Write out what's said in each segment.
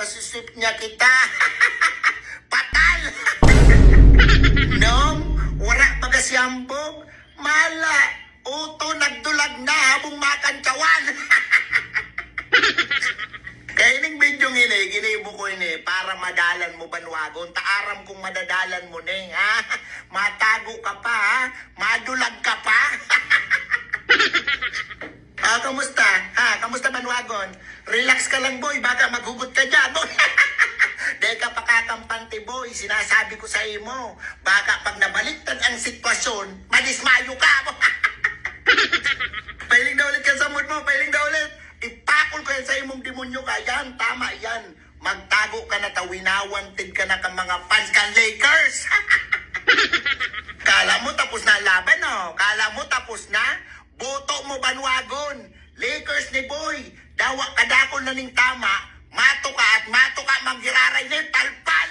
masisip niya kita. Patal! Nong, wala pagasyambog, mala, uto nagdulag na habong makantsawan. Kaya ining video ini, ginibo ko ini, para madalan mo banwagon, taaram kung madadalan mo ning, ha? Matago ka pa, ha? Madulag ka pa. Kamusta? Kamusta banwagon? Relax ka lang, boy, baka maghugot ka dyan, boy. Dahil ka pakakampante, boy, sinasabi ko sa imo, baka pag nabaliktad ang sitwasyon, madismayo ka, boy. Pailing na ulit ka sa mood mo, pailing na ulit. Ipakol ko yan sa imong demonyo ka. Yan, tama yan. Magtago ka na, tawinawanted ka na kang mga fans kang Lakers. Kala mo tapos na laban, no? Kala mo tapos na? Boto mo banwagon. Lakers ni boy. Dawa kadakol na ning tama. Mato ka at mato ka manggiraray na palpal.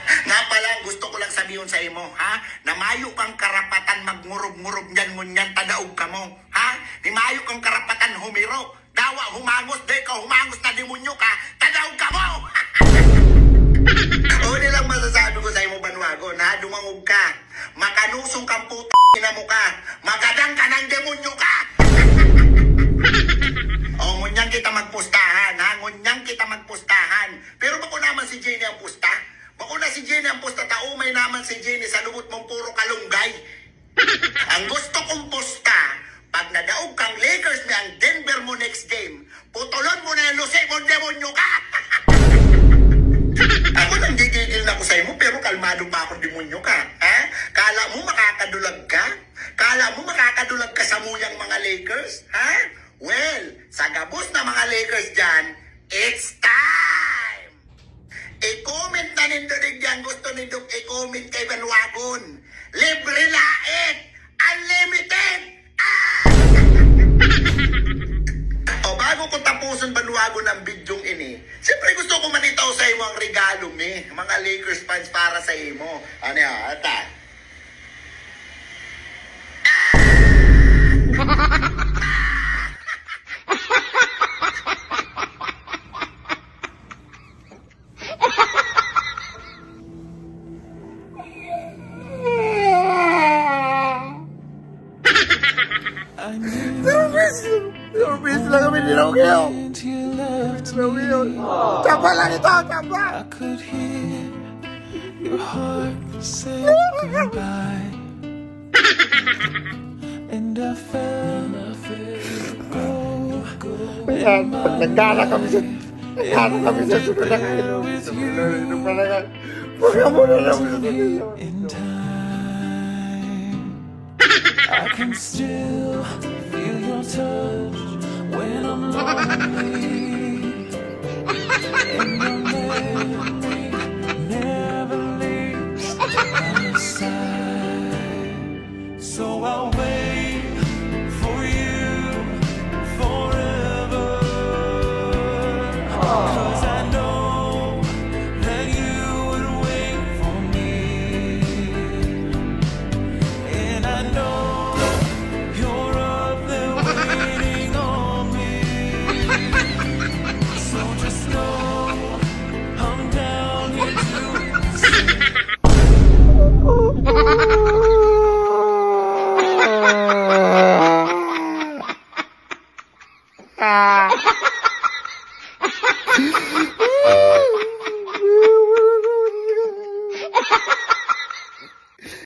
Nga pala, gusto ko lang sabihin sa imo, ha? Na mayo kang karapatan magmurog-murog nyan ngunyan tadaog ka mo, ha? Ni mayo kang karapatan humiro. Dawa humangos, day ka humangos na demonyo ka, tadaog ka mo! O nilang masasabi ko sa imo banwagon, ha? Dumangog ka. Makanusong kang na mo ka. Magadang ka ng demonyo ka! O, ngunyang kita magpustahan, ha? Ngunyang kita magpustahan. Pero bako naman si Jenny ang pusta? Bako na si Jenny ang pusta, taumay naman si Jenny sa lubot mong puro kalunggay. Ang gusto kong pusta, pag nadaog kang Lakers na ang Denver mo next game, putulon mo na yung lusay mo, demonyo ka! Ako nang gigigil na ko sa imo, pero kalmado pa akong demonyo ka. Ha? Kala mo makakadulag ka? Kala mo makakadulag ka sa muyang mga Lakers? Ha? Well, sa gabos na mga Lakers dyan, it's time! I-comment na nindo digyan, gusto nindo i-comment kay Banwagon. Libre laet! Unlimited! O bago ko tapusin Banwagon ang bidyong ini, siyempre gusto ko manitaw sa imo ang regalo mi, mga Lakers fans para sa imo. Ano yan? Ata? Service lang kami nilaw-giyaw. Tapa lang ito, tapa. I could hear your heart say goodbye. And I felt go. Ayan, pag nagkala kami sa sunod na kayo. Huwag ka muna lang sa sunod. I can still feel your touch when I'm lonely, and your memory never leaves my side.